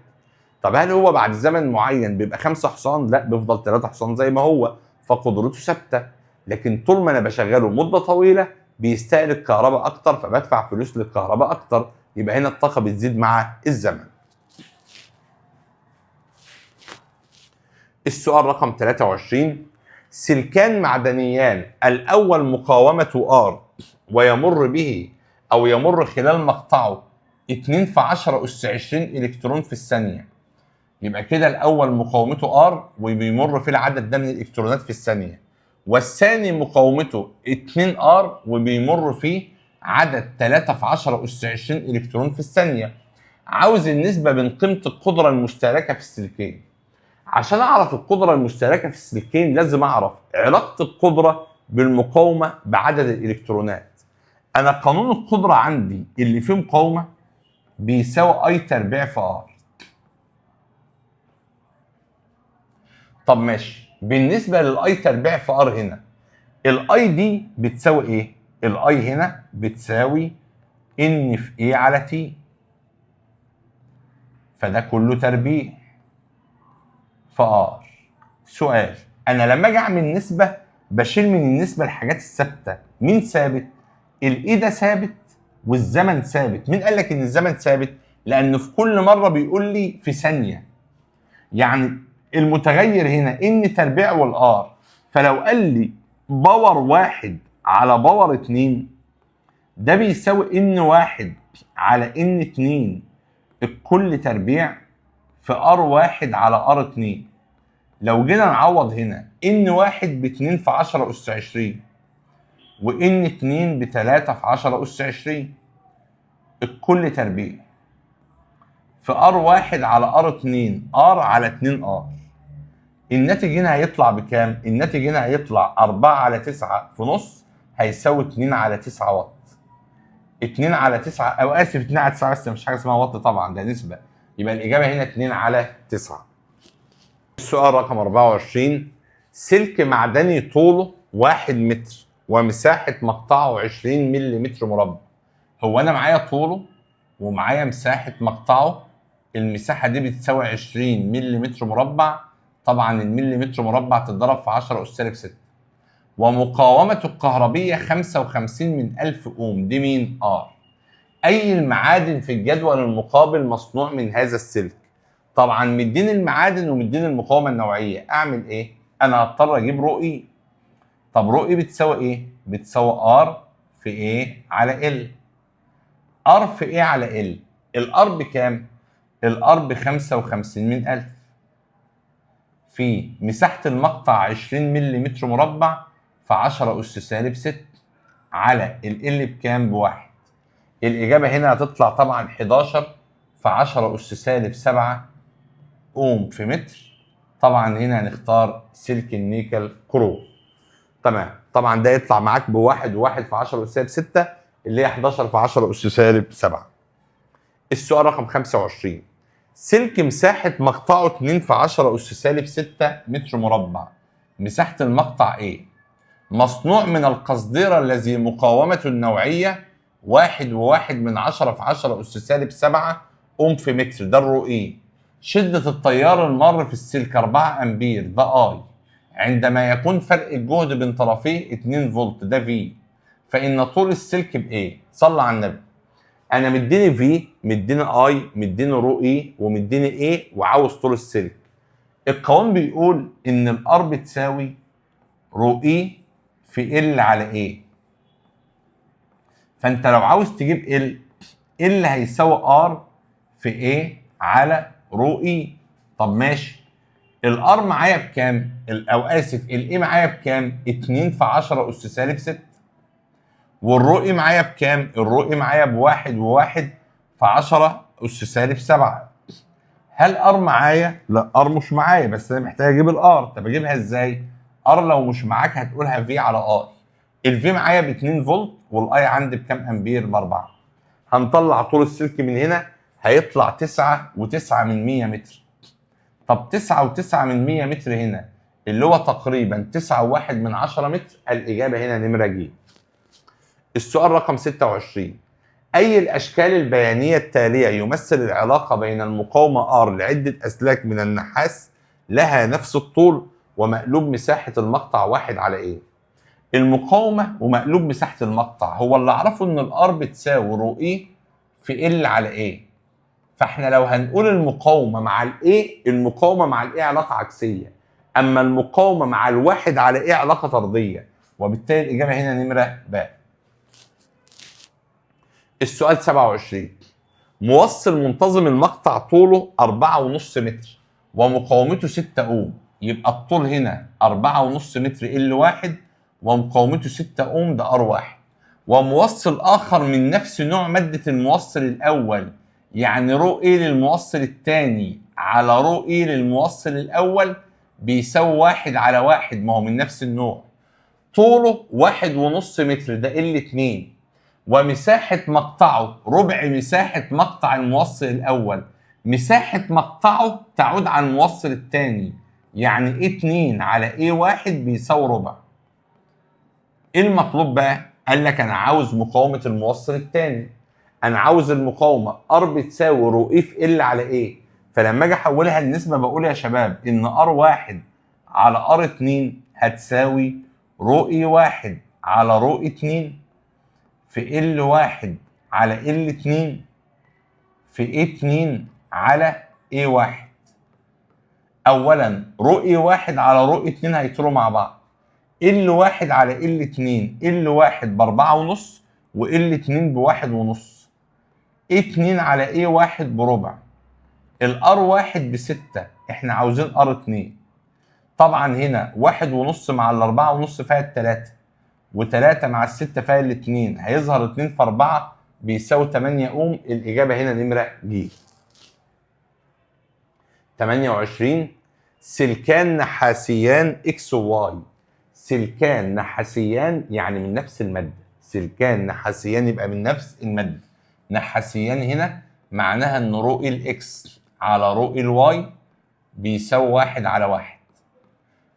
طب هل هو بعد زمن معين بيبقى 5 حصان؟ لا، بيفضل 3 حصان زي ما هو، فقدرته ثابته. لكن طول ما انا بشغله مده طويله بيستهلك كهرباء اكتر، فبدفع فلوس للكهرباء اكتر، يبقى هنا الطاقه بتزيد مع الزمن. السؤال رقم 23. سلكان معدنيان الاول مقاومته R ويمر به او يمر خلال مقطعه 2 في 10 أس 20 الكترون في الثانيه. يبقى كده الاول مقاومته R وبيمر فيه العدد ده من الالكترونات في الثانيه، والثاني مقاومته 2R وبيمر فيه عدد 3 في 10 أس 20 إلكترون في الثانية. عاوز النسبة بين قيمة القدرة المستهلكة في السلكين. عشان أعرف القدرة المستهلكة في السلكين لازم أعرف علاقة القدرة بالمقاومة بعدد الإلكترونات. أنا قانون القدرة عندي اللي فيه مقاومة بيساوي أي تربيع في R. طب ماشي، بالنسبة للأي تربيع في R هنا، الأي دي بتساوي إيه؟ الأي هنا بتساوي N في A على T، فده كله تربيع في R. سؤال، أنا لما أجي أعمل نسبة بشيل من النسبة الحاجات الثابتة. مين ثابت؟ الإيه ده ثابت والزمن ثابت. مين قال لك إن الزمن ثابت؟ لأنه في كل مرة بيقول لي في ثانية. يعني المتغير هنا ان تربيع والار، فلو قال لي باور 1 على باور 2 ده بيساوي ان 1 على ان 2 الكل تربيع في ار 1 على ار 2. لو جينا نعوض هنا ان 1 ب 2 في 10 اس 20 وان 2 ب 3 في 10 اس 20 الكل تربيع في ار 1 على ار 2 ار على 2 ار. الناتج هنا هيطلع بكام؟ الناتج هنا هيطلع 4 على 9 في نص هيساوي 2 على 9 واط. 2 على 9 او اسف 2 على 9 بس مش حاجه اسمها واط طبعا، ده نسبه. يبقى الاجابه هنا 2 على 9. السؤال رقم 24، سلك معدني طوله 1 متر ومساحه مقطعه 20 ملم مربع. هو انا معايا طوله ومعايا مساحه مقطعه، المساحه دي بتساوي 20 ملم مربع. طبعا المليمتر مربع تتضرب في 10 أس سالب 6. ومقاومته الكهربية 55 من 1000 أوم، دي مين؟ R. أي المعادن في الجدول المقابل مصنوع من هذا السلك؟ طبعا مدين المعادن ومدين المقاومة النوعية، أعمل إيه؟ أنا هضطر أجيب رو إي. طب رو إي بتساوي إيه؟ بتساوي R في إيه على L. R في إيه على L؟ الR بكام؟ الR ب 55 من 1000 في مساحة المقطع 20 ملم مربع في 10 أس سالب 6 على ال بكام؟ بواحد. الإجابة هنا هتطلع طبعا 11 في 10 أس سالب 7 أوم في متر. طبعا هنا هنختار سلك النيكل كروم. تمام، طبعا ده يطلع معاك بواحد وواحد في 10 أس سالب 6 اللي هي 11 في 10 أس سالب 7. السؤال رقم 25، سلك مساحة مقطعه 2 في 10 أس سالب 6 متر مربع. مساحة المقطع إيه؟ مصنوع من القصديرة الذي مقاومته النوعية 1.1 من 10 في 10 أس سالب 7 أوم في متر، ده الرو إيه. شدة التيار المار في السلك 4 أمبير، ده آي. عندما يكون فرق الجهد بين طرفيه 2 فولت، ده في. فإن طول السلك بإيه؟ صلى على النبي. انا مديني في، مديني اي، مديني رو اي، ومديني ايه، وعاوز طول السلك. القانون بيقول ان الار بتساوي رو اي في ال على ايه. فانت لو عاوز تجيب ال هيساوي ار في ايه على رو اي. طب ماشي، الار معايا بكام؟ او اسف الايه معايا بكام؟ 2 في 10 اس سالب 6. والرؤي معايا بكام؟ الرؤي معايا بواحد وواحد في 10 أس سالب 7. هل ار معايا؟ لا ار مش معايا، بس انا محتاج اجيب الار. طب اجيبها ازاي؟ ار لو مش معاك هتقولها في على ار. الفي معايا ب 2 فولت والاي عندي بكام امبير؟ ب 4. هنطلع طول السلك من هنا هيطلع 9.9 من 100 متر. طب 9.9 من 100 متر هنا اللي هو تقريبا 9.1 من 10 متر. الاجابه هنا نمره ج. السؤال رقم 26، أي الأشكال البيانية التالية يمثل العلاقة بين المقاومة R لعدة أسلاك من النحاس لها نفس الطول ومقلوب مساحة المقطع 1 على إيه؟ المقاومة ومقلوب مساحة المقطع، هو اللي أعرفه إن الR بتساوي رو إيه في L على إيه. فإحنا لو هنقول المقاومة مع الإيه، المقاومة مع الإيه علاقة عكسية، أما المقاومة مع الواحد على إيه علاقة طردية، وبالتالي الإجابة هنا نمرة ب. السؤال 27، موصل منتظم المقطع طوله 4.5 متر ومقاومته 6 اوم. يبقى الطول هنا 4.5 متر ال1 ومقاومته 6 اوم، ده ار1. وموصل آخر من نفس نوع مادة الموصل الأول، يعني رو A للموصل الثاني على رو A للموصل الأول بيساوي 1/1، ما هو من نفس النوع. طوله 1.5 متر، ده L2، ومساحة مقطعه ربع مساحة مقطع الموصل الأول. مساحة مقطعه تعود على الموصل الثاني، يعني A2 على A1 بيساوي ربع. ايه المطلوب بقى؟ قال لك انا عاوز مقاومة الموصل الثاني. انا عاوز المقاومة R بتساوي رو ايه في L على ايه. فلما اجي احولها للنسبة بقول يا شباب ان R1 على R2 هتساوي رو ايه 1 على رو 2 في L1 على L2 في A2 على A1. اولا رو ايه 1 على رو 2 هيطيروا مع بعض. L1 على L2، L1 ب4.5 وL2 ب1.5، A2 على A1 بربع. الR1 ب6، احنا عاوزين R2. طبعا هنا 1.5 مع ال4.5 فيها ال3، و3 مع ال6 فيها ال2، هيظهر 2 في 4 بيساوي 8 أوم. الإجابة هنا نمرة ج. 28 سلكان نحاسيان X و Y. سلكان نحاسيان يعني من نفس المادة، سلكان نحاسيان يبقى من نفس المادة. نحاسيان هنا معناها ان رو الإكس على رو الواي بيساوي 1/1.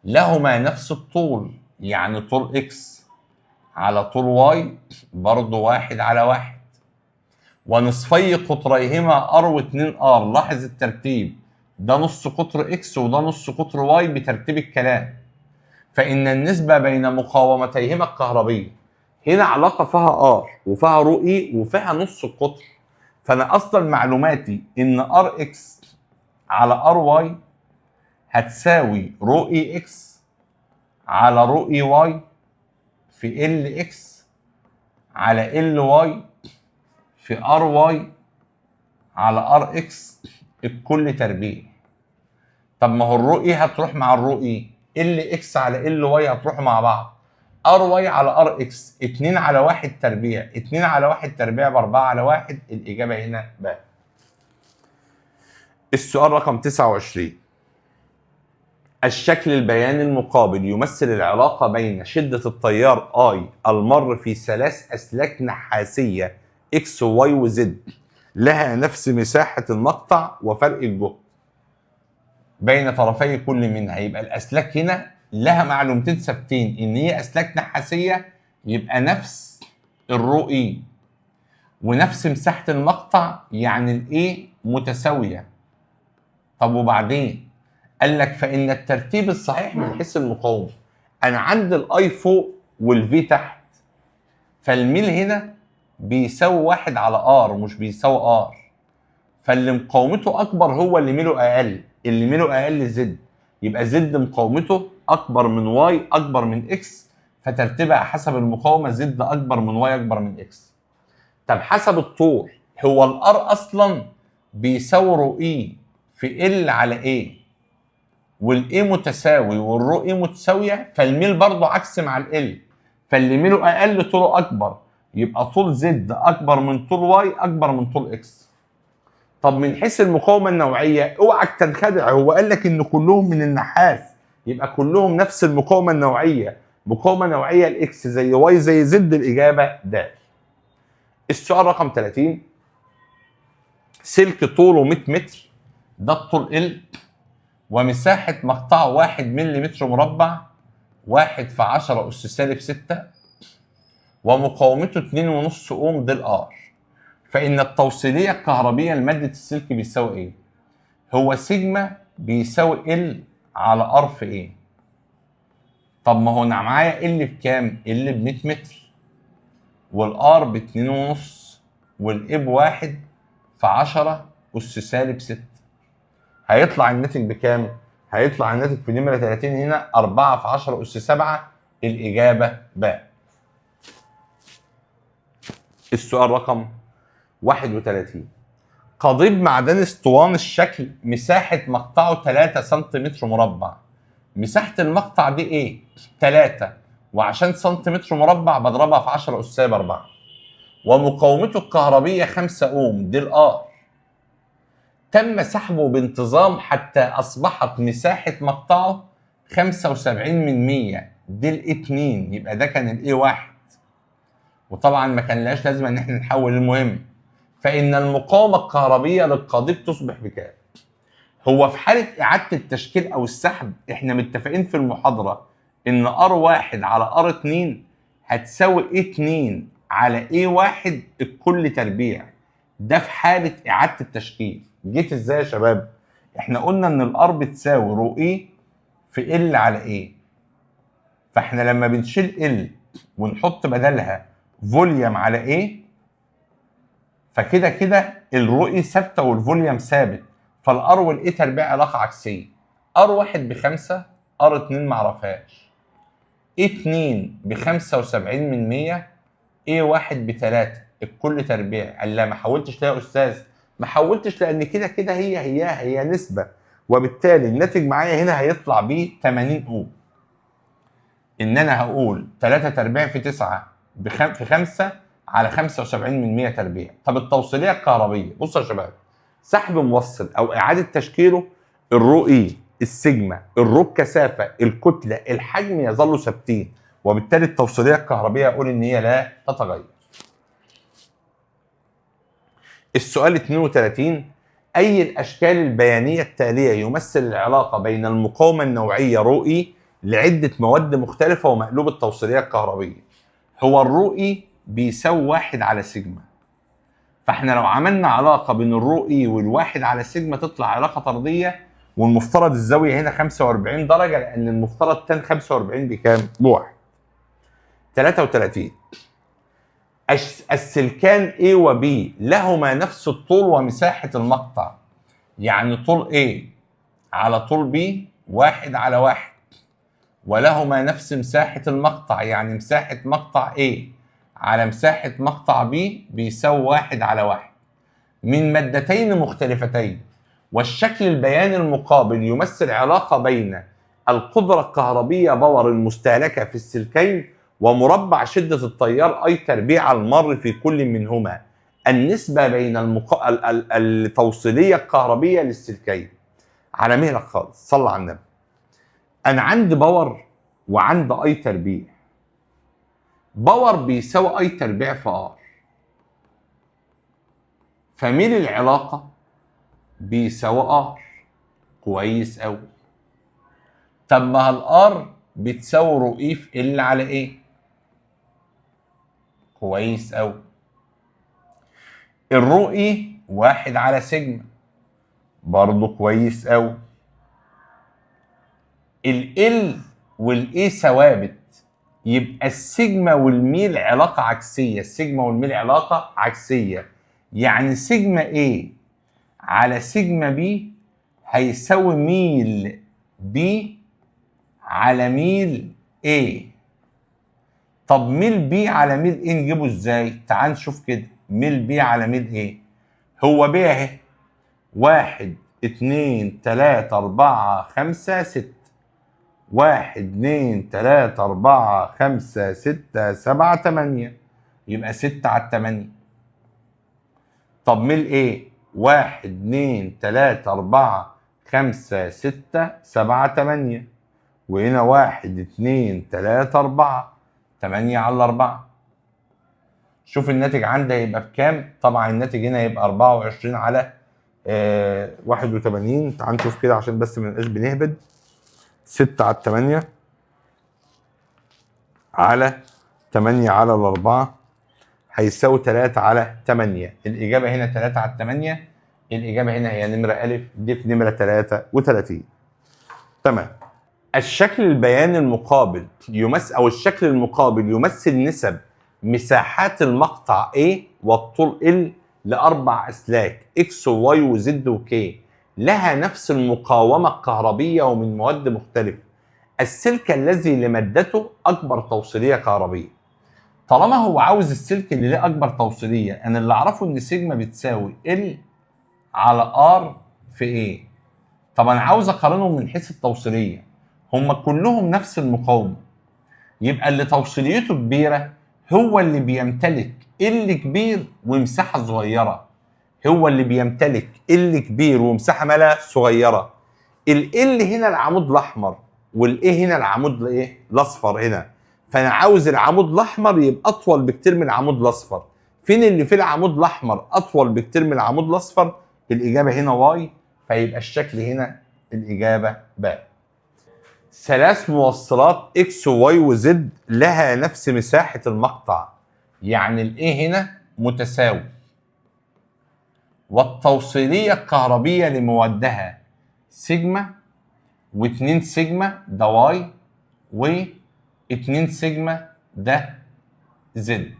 لهما نفس الطول، يعني طول إكس على طول واي برضه 1/1. ونصفي قطريهما R و2R. لاحظ الترتيب، ده نص قطر إكس وده نص قطر واي بترتيب الكلام. فإن النسبة بين مقاومتيهما الكهربية، هنا علاقة فيها R وفيها رو E وفيها نص القطر. فأنا أصلا معلوماتي إن RX على RY هتساوي رو EX على رو EY في LX على LY في RY على RX الكل تربيع. طب ما هو الرو E هتروح مع الرو E، LX على LY هتروح مع بعض. RY على RX 2 على 1 تربيع، 2 على 1 تربيع ب4/1. الإجابة هنا ب. السؤال رقم 29. الشكل البياني المقابل يمثل العلاقة بين شدة التيار I المر في 3 أسلاك نحاسية X و Y و Z لها نفس مساحة المقطع وفرق الجهد بين طرفي كل منها. يبقى الأسلاك هنا لها معلومتين ثابتين، إن هي أسلاك نحاسية يبقى نفس الرو E ونفس مساحة المقطع، يعني الإيه متساوية. طب وبعدين؟ قال لك فإن الترتيب الصحيح من حيث المقاومة، أنا عندي الأي فوق والفي تحت، فالميل هنا بيساوي 1/R مش بيساوي R. فاللي مقاومته أكبر هو اللي ميله أقل، اللي ميله أقل زد. يبقى زد مقاومته أكبر من واي أكبر من إكس، فترتيبها حسب المقاومة زد أكبر من واي أكبر من إكس. طب حسب الطول، هو الار اصلا بيساوي رو اي في ال على ايه، والاي متساوي والرو اي متساويه، فالميل برضه عكس مع ال، فاللي ميله اقل طوله اكبر، يبقى طول زد اكبر من طول واي اكبر من طول اكس. طب من حيث المقاومه النوعيه اوعك تنخدع، هو قال لك ان كلهم من النحاس، يبقى كلهم نفس المقاومه النوعيه، مقاومه نوعيه الاكس زي واي زي زد. الاجابه د. السؤال رقم 30. سلك طوله 100 متر، ده الطول ال، ومساحة مقطعه 1 ملم مربع، 1 في 10 أس سالب 6، ومقاومته 2.5 أوم دي الآر. فإن التوصيلية الكهربية لمادة السلك بيساوي إيه؟ هو سيجما بيساوي ال على ار في إيه؟ طب ما هو أنا معايا ال بكام؟ ال ب 100 متر، والار ب 2.5، والاي ب1 في 10 أس سالب 6. هيطلع الناتج بكام؟ هيطلع الناتج في نمرة 30 هنا 4 في 10 أس 7. الإجابة ب. السؤال رقم 31. قضيب معدن اسطواني الشكل مساحة مقطعه 3 سنتيمتر مربع. مساحة المقطع دي ايه؟ 3، وعشان سنتيمتر مربع بضربها في 10 أس سالب 4. ومقاومته الكهربية 5 أوم، دي الآر. تم سحبه بانتظام حتى أصبحت مساحة مقطعه 75%، دي ال2، يبقى ده كان ال1. وطبعا ما كان لهاش لازمة إن احنا نحول المهم. فإن المقاومة الكهربية للقضيب تصبح بكام؟ هو في حالة إعادة التشكيل أو السحب احنا متفقين في المحاضرة إن R1 على R2 هتساوي A2 على A1 الكل تربيع. ده في حالة إعادة التشكيل. جيت إزاي يا شباب؟ احنا قلنا إن الار بتساوي رو E في L على A. فاحنا لما بنشيل L ونحط بدلها فوليوم على A، فكده كده الرو E ثابتة والفوليوم ثابت، فالار والاي تربيع علاقه عكسيه. R1 ب5، R2 معرفهاش. A2 ب75%، A1 ب3 الكل تربيع. قال لا ما حولتش ليه يا استاذ؟ ما حولتش لان كده كده هي نسبه، وبالتالي الناتج معايا هنا هيطلع ب 80 اوم. ان انا هقول 3 تربيع في 9 في 5 على 75% تربيع. طب التوصيليه الكهربيه، بصوا يا شباب، سحب موصل او اعاده تشكيله، الرو اي، السيجما، الرو الكثافه، الكتله، الحجم يظلوا ثابتين، وبالتالي التوصيليه الكهربيه اقول ان هي لا تتغير. السؤال 32: اي الاشكال البيانيه التاليه يمثل العلاقه بين المقاومه النوعيه رو اي لعده مواد مختلفه ومقلوب التوصيليه الكهربيه؟ هو الرو اي بيساوي 1 على سيجما. فاحنا لو عملنا علاقه بين الرو اي والواحد على سيجما تطلع علاقه طرديه، والمفترض الزاويه هنا 45 درجه لان المفترض تان 45 بكام؟ بواحد. 33: السلكان A و B لهما نفس الطول ومساحه المقطع. يعني طول A على طول B 1 على 1، ولهما نفس مساحه المقطع، يعني مساحه مقطع A على مساحه مقطع B بيساوي 1 على 1 من مادتين مختلفتين. والشكل البياني المقابل يمثل علاقة بين القدرة الكهربية باور المستهلكة في السلكين ومربع شدة التيار أي تربيع المر في كل منهما. النسبة بين التوصيلية الكهربية للسلكين. على مهلك خالص، صلى على النبي. أنا عندي باور وعندي أي تربيع. باور بيساوي أي تربيع في R، فميل العلاقة بيساوي R. كويس أوي. طب ما الار بتساوي رو اي في ال على ايه؟ كويس أوي. الرو اي 1 على سيجما، برضه كويس أوي. ال والاي ثوابت، يبقى السيجما والميل علاقة عكسية. السيجما والميل علاقة عكسية، يعني سيجما A على سيجما B هيساوي ميل B على ميل A. طب ميل B على ميل A نجيبه ازاي؟ تعال نشوف كده. ميل B على ميل A هو B اهي، 1 2 3 4 5 6، 1 2 3 4 5 6 7 8، يبقى 6 على 8. طب ميل A 1 2 3 4 5 6 7 8، وهنا 1 2 3 4 8 على 4. شوف الناتج عندي هيبقى بكام؟ طبعا الناتج هنا هيبقى 24 على 81. تعال نشوف كده عشان بس ما نبقاش بنهبد. 6 على 8 على 8 على 4 هيساوي 3 على 8. الإجابة هنا 3 على 8. الإجابة هنا هي نمرة أ، دي في نمرة 33. تمام. الشكل البياني المقابل الشكل المقابل يمثل نسب مساحات المقطع A والطول L لأربع أسلاك X و Y و Z و K لها نفس المقاومة الكهربية ومن مواد مختلفة. السلك الذي لمادته أكبر توصيلية كهربية. طالما هو عاوز السلك اللي ليه أكبر توصيلية، أنا اللي أعرفه إن سيجما بتساوي L على R في A. طب أنا عاوز أقارنهم من حيث التوصيلية، هم كلهم نفس المقاومة، يبقى اللي توصيليته كبيره هو اللي بيمتلك ال كبير ومساحه صغيره. هو اللي بيمتلك ال كبير ومساحه مالها صغيره. ال هنا العمود الاحمر، والايه هنا العمود الايه الاصفر هنا. فانا عاوز العمود الاحمر يبقى اطول بكتير من العمود الاصفر. فين اللي في العمود الاحمر اطول بكتير من العمود الاصفر؟ الاجابه هنا واي. فيبقى الشكل هنا الاجابه ب. ثلاث موصلات اكس وواي وزد لها نفس مساحه المقطع، يعني الايه هنا متساوي، والتوصيليه الكهربيه لمودها سيجما، و2 سيجما ده واي، و2 سيجما ده زد.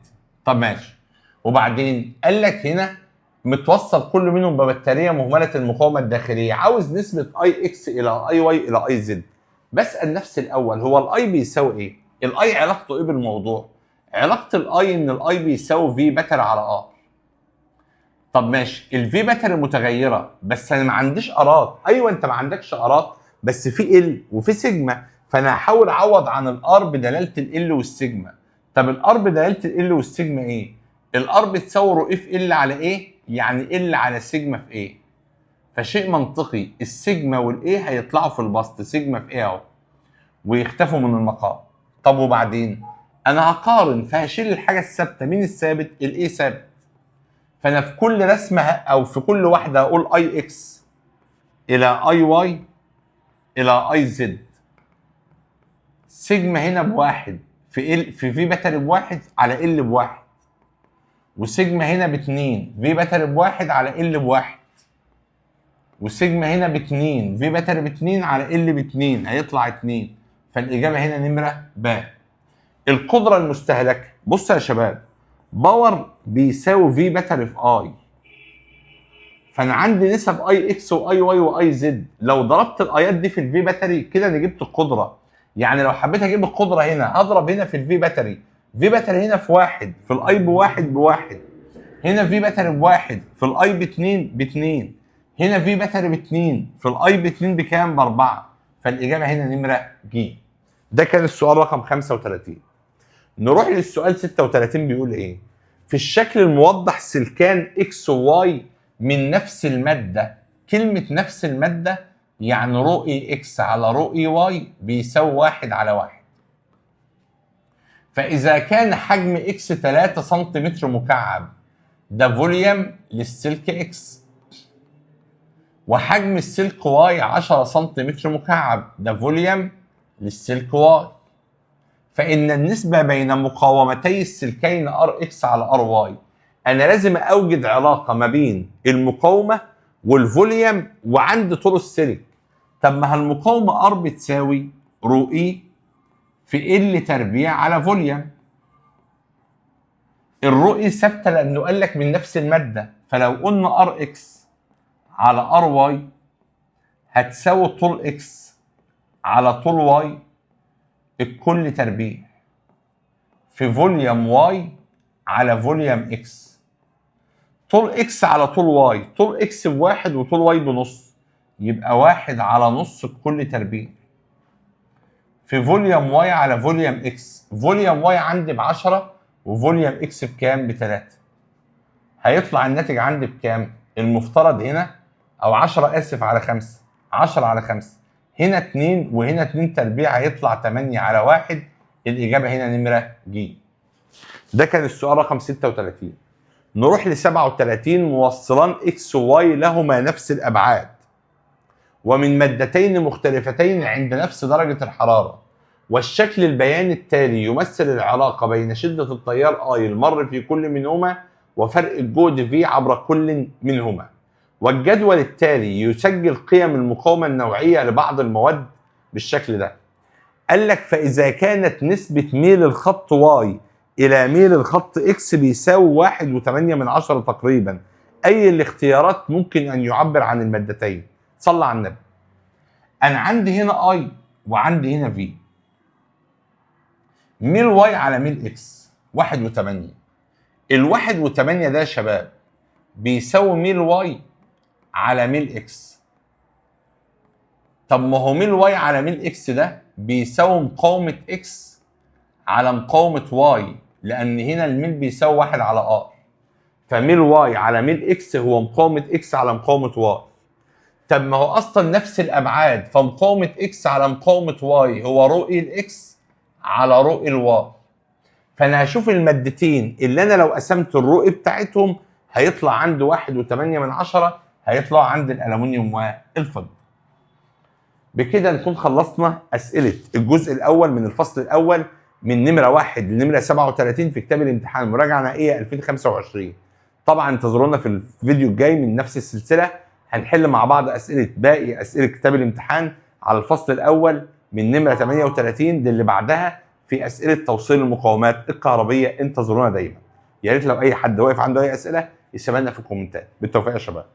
طب ماشي. وبعدين قال لك هنا متوصل كل منهم ببطاريه مهمله المقاومه الداخليه، عاوز نسبه اي اكس الى اي واي الى اي زد. بسال نفسي الاول، هو الاي بيساوي ايه؟ الاي علاقته ايه بالموضوع؟ علاقه الاي ان الاي بيساوي في بتر على ار. طب ماشي، الفي بتر متغيره بس انا ما عنديش ارات. ايوه انت ما عندكش ارات، بس في ال وفي سيجما، فانا هحاول اعوض عن الار بدلاله ال والسيجما. طب الار بدلاله ال والسيجما ايه؟ الار بتساوي رو اف ال على ايه؟ يعني ال على سيجما في ايه. فشيء منطقي السيجما والايه هيطلعوا في البسط سيجما في ايه اهو، ويختفوا من المقام. طب وبعدين انا هقارن، فهشيل الحاجه الثابته. مين الثابت؟ الايه ثابت. فانا في كل رسمه او في كل واحده هقول اي اكس الى اي واي الى اي زد. سيجما هنا بواحد في ال في بتر بواحد على ال بواحد، وسيجما هنا باتنين في بتر بواحد على ال بواحد، وسيجما هنا باتنين في بتر باتنين على ال باتنين، هيطلع اتنين. فالاجابه هنا نمره ب. القدره المستهلكه، بص يا شباب، باور بيساوي في بتر في اي. فانا عندي نسب اي اكس واي واي واي زد، لو ضربت الايات دي في الفي باتري كده انا جبت القدره. يعني لو حبيت اجيب القدره هنا هضرب هنا في الفي باتري. في باتري هنا في واحد، في الاي بواحد بواحد، هنا في باتري بواحد، في الاي باتنين باتنين، هنا في باتري باتنين، في الاي باتنين بكام؟ باربعه. فالاجابه هنا نمره ج. ده كان السؤال رقم 35. نروح للسؤال 36 بيقول ايه؟ في الشكل الموضح سلكان اكس وواي من نفس المادة. كلمة نفس المادة يعني رو اي اكس على رو اي واي بيساوي 1 على 1. فإذا كان حجم اكس 3 سنتيمتر مكعب، ده فوليوم للسلك اكس، وحجم السلك واي 10 سنتيمتر مكعب، ده فوليوم للسلك واي. فإن النسبة بين مقاومتي السلكين ار اكس على ار واي، أنا لازم أوجد علاقة ما بين المقاومة والفوليوم وعند طول السلك. طب ما المقاومة ار بتساوي رو اي في ال تربيع على فوليوم. الرو اي ثابتة لأنه قال لك من نفس المادة، فلو قلنا ار اكس على ار واي هتساوي طول اكس على طول واي الكل تربيع في فوليوم واي على فوليوم اكس. طول اكس على طول واي، طول اكس بواحد وطول واي بنص، يبقى 1 على نص الكل تربيع في فوليوم واي على فوليوم اكس. فوليوم واي عندي ب10 وفوليوم اكس بكام؟ ب3. هيطلع الناتج عندي بكام؟ المفترض هنا او 10 اسف على 5، 10 على 5 هنا 2 وهنا 2 تربيع، هيطلع 8 على 1. الاجابه هنا نمره ج. ده كان السؤال رقم 36. نروح ل 37. موصلان اكس وواي لهما نفس الابعاد ومن مادتين مختلفتين عند نفس درجه الحراره، والشكل البياني التالي يمثل العلاقه بين شده التيار اي المر في كل منهما وفرق الجهد في عبر كل منهما. والجدول التالي يسجل قيم المقاومه النوعيه لبعض المواد بالشكل ده. قال لك فاذا كانت نسبه ميل الخط واي الى ميل الخط اكس بيساوي 1.8 تقريبا، اي الاختيارات ممكن ان يعبر عن المادتين؟ صلى على النبي. انا عندي هنا اي وعندي هنا في. ميل واي على ميل اكس 1.8. ال1.8 ده يا شباب بيساوي ميل واي على ميل اكس. طب ما هو ميل واي على ميل اكس ده بيساوي مقاومه اكس على مقاومه واي، لان هنا الميل بيساوي 1 على ار، فميل واي على ميل اكس هو مقاومه اكس على مقاومه واي. طب ما هو اصلا نفس الابعاد، فمقاومه اكس على مقاومه واي هو رو الاكس على رو الواي. فانا هشوف المادتين اللي انا لو قسمت الرو بتاعتهم هيطلع عندي 1.8، هيطلع عند الالومنيوم والفضه. بكده نكون خلصنا اسئله الجزء الاول من الفصل الاول من نمره 1 لنمره 37 في كتاب الامتحان مراجعه نهائيه 2025. طبعا انتظرونا في الفيديو الجاي من نفس السلسله، هنحل مع بعض باقي اسئله كتاب الامتحان على الفصل الاول من نمره 38 للي بعدها في اسئله توصيل المقاومات الكهربيه. انتظرونا دايما. يا ريت لو اي حد واقف عنده اي اسئله يسيبها لنا في الكومنتات. بالتوفيق يا شباب.